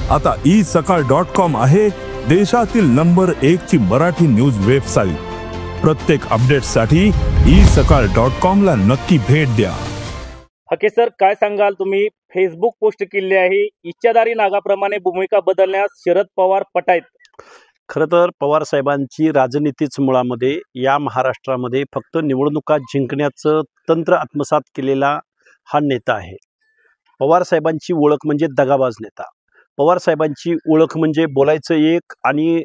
आता isakal.com आहे देशातील नंबर 1 ची मराठी न्यूज वेबसाईट। प्रत्येक अपडेटसाठी isakal.com ला नक्की भेट द्या। हके सर, काय सांगाल तुम्ही? फेसबुक पोस्ट केली आहे, इच्छाधारी नागाप्रमाणे भूमिका बदलण्यास शरद पवार पटायत। खरं तर पवार साहेबांची राजनीतीच मुळामध्ये या महाराष्ट्रामध्ये फक्त निवडणुका जिंकण्याचं तंत्र आत्मसात केलेला हा नेता आहे। पवार साहेबांची ओळख म्हणजे दगाबाज नेता। पवार साहेबांची ओळख म्हणजे बोलायचं एक आणि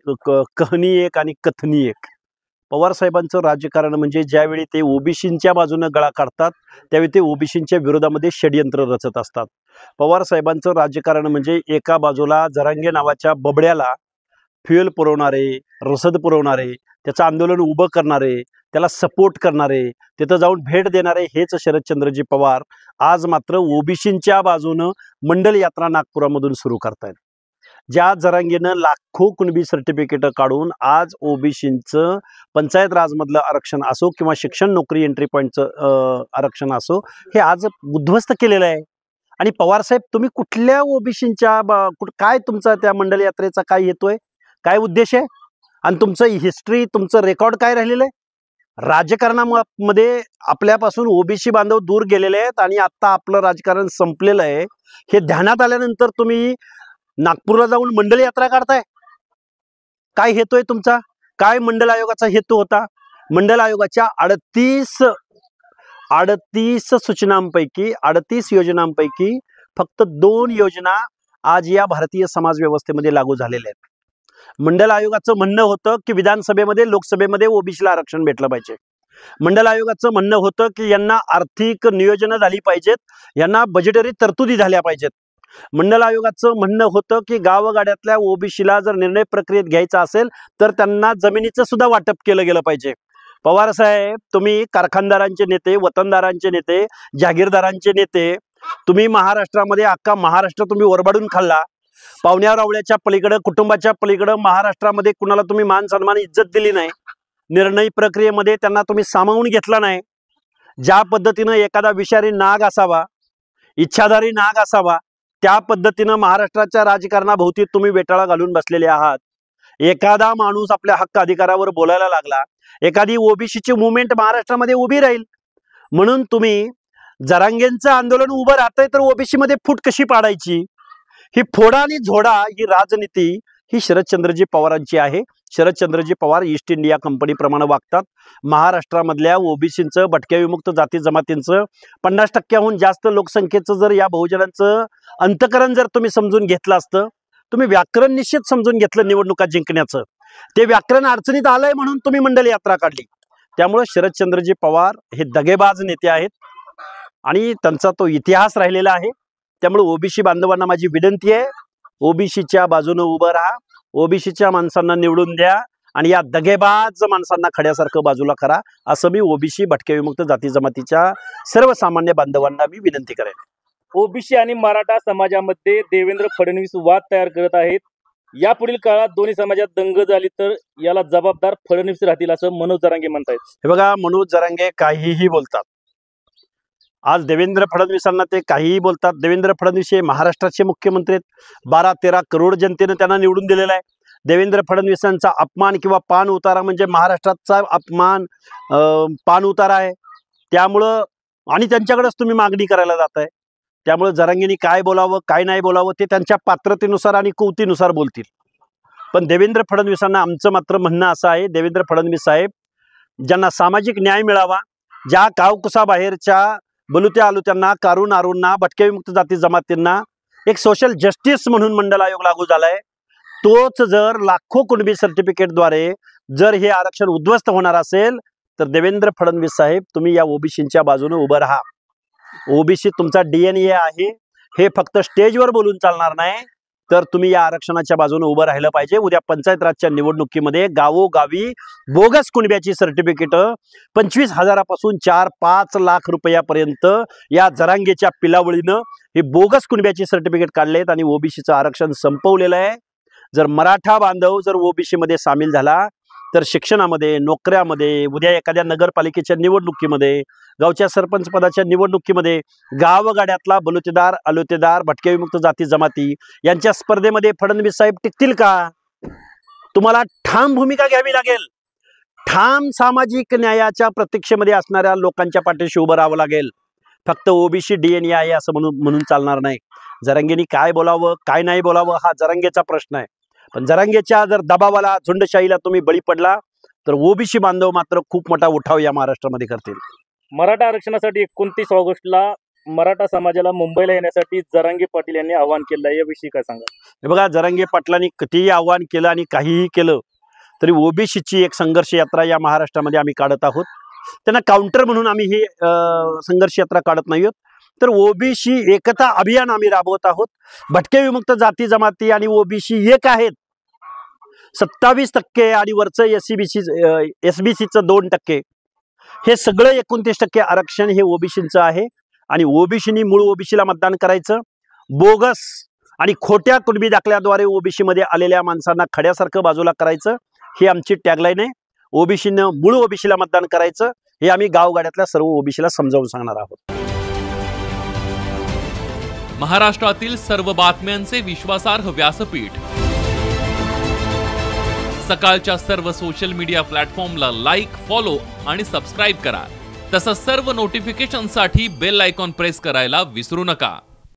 कहणी एक आणि कथनी एक। पवार साहेबांचं राजकारण म्हणजे ज्यावेळी ते ओबीसींच्या बाजूने गळा काढतात त्यावेळी ते ओबीसींच्या विरोधामध्ये षडयंत्र रचत असतात। पवार साहेबांचं राजकारण म्हणजे एका बाजूला जरांगे नावाच्या बबड्याला फ्युएल पुरवणारे, रसद पुरवणारे, त्याचं आंदोलन उभं करणारे, त्याला सपोर्ट करणारे, तिथं जाऊन भेट देणारे हेच शरदचंद्रजी पवार आज मात्र ओबीसींच्या बाजूनं मंडल यात्रा नागपुरामधून सुरू करतायत। ज्या जरांगेनं लाखो कुणबी सर्टिफिकेट काढून आज ओबीसींचं पंचायत राजमधलं आरक्षण असो किंवा शिक्षण नोकरी एंट्री पॉईंटचं आरक्षण असो हे आज उद्ध्वस्त केलेलं आहे। आणि पवारसाहेब तुम्ही कुठल्या ओबीसींच्या काय तुमचा त्या मंडल यात्रेचा काय येतोय, काय उद्देश आहे आणि तुमचं हिस्ट्री तुमचं रेकॉर्ड काय राहिलेलं आहे? राजकारणामध्ये आपल्यापासून ओबीसी बांधव दूर गेलेले आहेत आणि आता आपलं राजकारण संपलेलं आहे हे ध्यानात आल्यानंतर तुम्ही नागपूरला जाऊन मंडल यात्रा काढताय। काय हेतू आहे तुमचा? काय मंडल आयोगाचा हेतू होता? मंडल आयोगाच्या 38 सूचनांपैकी 38 योजनांपैकी फक्त 2 योजना आज या भारतीय समाज व्यवस्थेमध्ये लागू झालेल्या आहेत। मंडल आयोगाचं म्हणणं होतं की विधानसभेमध्ये लोकसभेमध्ये ओबीसीला आरक्षण भेटलं पाहिजे। मंडल आयोगाचं म्हणणं होतं की यांना आर्थिक नियोजन झाली पाहिजेत, यांना बजेटरी तरतुदी झाल्या पाहिजेत। मंडल आयोगाचं म्हणणं होतं की गावगाड्यातल्या ओबीसीला जर निर्णय प्रक्रियेत घ्यायचा असेल तर त्यांना जमिनीचं सुद्धा वाटप केलं गेलं पाहिजे। पवार साहेब, तुम्ही कारखानदारांचे नेते, वतनदारांचे नेते, जागीरदारांचे नेते, तुम्ही महाराष्ट्रामध्ये अख्खा महाराष्ट्र तुम्ही ओरबाडून खाल्ला। पाहुण्या रावळ्याच्या पलीकडे, कुटुंबाच्या पलीकडे महाराष्ट्रामध्ये कुणाला तुम्ही मान सन्मान इज्जत दिली नाही। निर्णय प्रक्रियेमध्ये त्यांना तुम्ही सामावून घेतला नाही। ज्या पद्धतीनं एखादा विषारी नाग असावा, इच्छाधारी नाग असावा, त्या पद्धतीनं महाराष्ट्राच्या राजकारणाभोवती तुम्ही वेटाळा घालून बसलेले आहात। एखादा माणूस आपल्या हक्क अधिकारावर बोलायला लागला, एखादी ओबीसीची मुवमेंट महाराष्ट्रामध्ये उभी राहील म्हणून तुम्ही जरांगेंचं आंदोलन उभं राहतंय तर ओबीसी मध्ये फूट कशी पाडायची, ही फोडा आणि झोडा ही राजनीती ही शरदचंद्रजी पवारांची आहे। Sharadchandraji Pawar east India company प्रमाणे वागतात। महाराष्ट्रामधल्या ओबीसींचं, भटक्या विमुक्त जाती जमातींचं 50% जास्त लोकसंख्येचं जर या बहुजनांचं अंतकरण जर तुम्ही समजून घेतलं असतं, तुम्ही व्याकरण निश्चित समजून घेतलं निवडणुका जिंकण्याचं, ते व्याकरण अडचणीत आलंय म्हणून तुम्ही मंडल यात्रा काढली। त्यामुळे शरदचंद्रजी पवार हे दगेबाज नेते आहेत आणि त्यांचा तो इतिहास राहिलेला आहे। त्यामुळे ओबीसी बांधवांना माझी विनंती आहे, ओबीसीच्या बाजूने उभं राहा, ओबीसीच्या माणसांना निवडून द्या आणि या दगेबाज माणसांना खड्यासारखं बाजूला करा, असं मी ओबीसी भटक्या विमुक्त जाती जमातीच्या सर्वसामान्य बांधवांना मी विनंती करेन। ओबीसी आणि मराठा समाजामध्ये देवेंद्र फडणवीस वाद तयार करत आहेत। यापुढील काळात दोन्ही समाजात दंग झाली तर याला जबाबदार फडणवीस राहतील असं मनोज जरांगे म्हणतायत। हे बघा, मनोज जरांगे काहीही बोलतात। आज देवेंद्र फडणवीसांना ते काहीही बोलतात। देवेंद्र फडणवीस हे महाराष्ट्राचे मुख्यमंत्री आहेत। 12-13 करोड जनतेने त्यांना निवडून दिलेला आहे। देवेंद्र फडणवीसांचा अपमान किंवा पान उतारा म्हणजे महाराष्ट्राचा अपमान, पान उतारा आहे। त्यामुळं आणि त्यांच्याकडेच तुम्ही मागणी करायला जाताय। त्यामुळे जरांगेंनी काय बोलावं काय नाही बोलावं ते त्यांच्या पात्रतेनुसार आणि कुवतीनुसार बोलतील। पण देवेंद्र फडणवीसांना आमचं मात्र म्हणणं असं आहे, देवेंद्र फडणवीस साहेब, ज्यांना सामाजिक न्याय मिळावा, ज्या कावकुसाबाहेरच्या बलुत्या आलुत्यांना, कारून आरूंना, भटक्या विमुक्त जाती जमातींना एक सोशल जस्टिस म्हणून मंडल आयोग लागू झालाय, तोच जर लाखो कुणबी सर्टिफिकेटद्वारे जर हे आरक्षण उद्ध्वस्त होणार असेल तर देवेंद्र फडणवीस साहेब, तुम्ही या ओबीसींच्या बाजूने उभं राहा। ओबीसी तुमचा डीएनए आहे, हे फक्त स्टेजवर बोलून चालणार नाही, तर तुम्ही या आरक्षणाच्या बाजूने उभं राहिलं पाहिजे। उद्या पंचायत राजच्या निवडणुकीमध्ये गावोगावी बोगस कुणब्याची सर्टिफिकेट 25,000 पासून 4-5 लाख रुपयापर्यंत या जरांगेच्या पिलावळीनं हे बोगस कुणब्याची सर्टिफिकेट काढलेत आणि ओबीसीचं आरक्षण संपवलेलं आहे। जर मराठा बांधव जर ओबीसी मध्ये सामील झाला तर शिक्षणामध्ये, नोकऱ्यामध्ये, उद्या एखाद्या नगरपालिकेच्या निवडणुकीमध्ये गावच्या सरपंच पदाच्या निवडणुकीमध्ये गावगाड्यातला बलुतेदार अलुतेदार भटक्या विमुक्त जाती जमाती यांच्या स्पर्धेमध्ये फडणवीस साहेब टिकतील का? तुम्हाला ठाम भूमिका घ्यावी लागेल. ठाम सामाजिक न्यायाच्या प्रतीक्षेमध्ये असणाऱ्या लोकांच्या पाठीशी उभं राहावं लागेल. फक्त ओबीसी DNA आहे असं म्हणून चालणार नाही. जरांगेंनी काय बोलावं काय नाही बोलावं हा जरांगेचा प्रश्न आहे. पण जरांगेच्या जर दबावाला झुंडशाहीला तुम्ही बळी पडला तर ओबीसी बांधव मात्र खूप मोठा उठाव या महाराष्ट्रामध्ये करतील. मराठा आरक्षणासाठी 29 ऑगस्टला मराठा समाजाला मुंबईला येण्यासाठी जरांगे पाटील यांनी आवाहन केलं आहे, याविषयी काय सांगा? हे बघा, जरांगे पाटलांनी कितीही आव्हान केलं आणि काहीही केलं तरी ओबीसीची एक संघर्ष यात्रा या महाराष्ट्रामध्ये आम्ही काढत आहोत. त्यांना काउंटर म्हणून आम्ही ही संघर्ष यात्रा काढत नाही आहोत, तर ओबीसी एकता अभियान आम्ही राबवत आहोत. भटके विमुक्त जाती जमाती आणि ओबीसी एक आहेत. 27% आणि वरचं SBCचं 2%, हे सगळं 29% आरक्षण हे ओबीसीचं आहे. आणि ओबीसीनी मूळ ओबीसीला मतदान करायचं. बोगस आणि खोट्या कुणबी दाखल्याद्वारे ओबीसी मध्ये आलेल्या माणसांना खड्यासारखं बाजूला करायचं, ही आमची टॅगलाईन आहे. ओबीसीनं मूळ ओबीसीला मतदान करायचं, हे आम्ही गावगाड्यातल्या सर्व ओबीसीला समजावून सांगणार आहोत. महाराष्ट्रातील सर्व बातम्यांचे विश्वासार्ह व्यासपीठ सकाळच्या सर्व सोशल मीडिया प्लॅटफॉर्मला लाईक, फॉलो आणि सबस्क्राईब करा. तसंच सर्व नोटिफिकेशनसाठी बेल आयकॉन प्रेस करायला विसरू नका.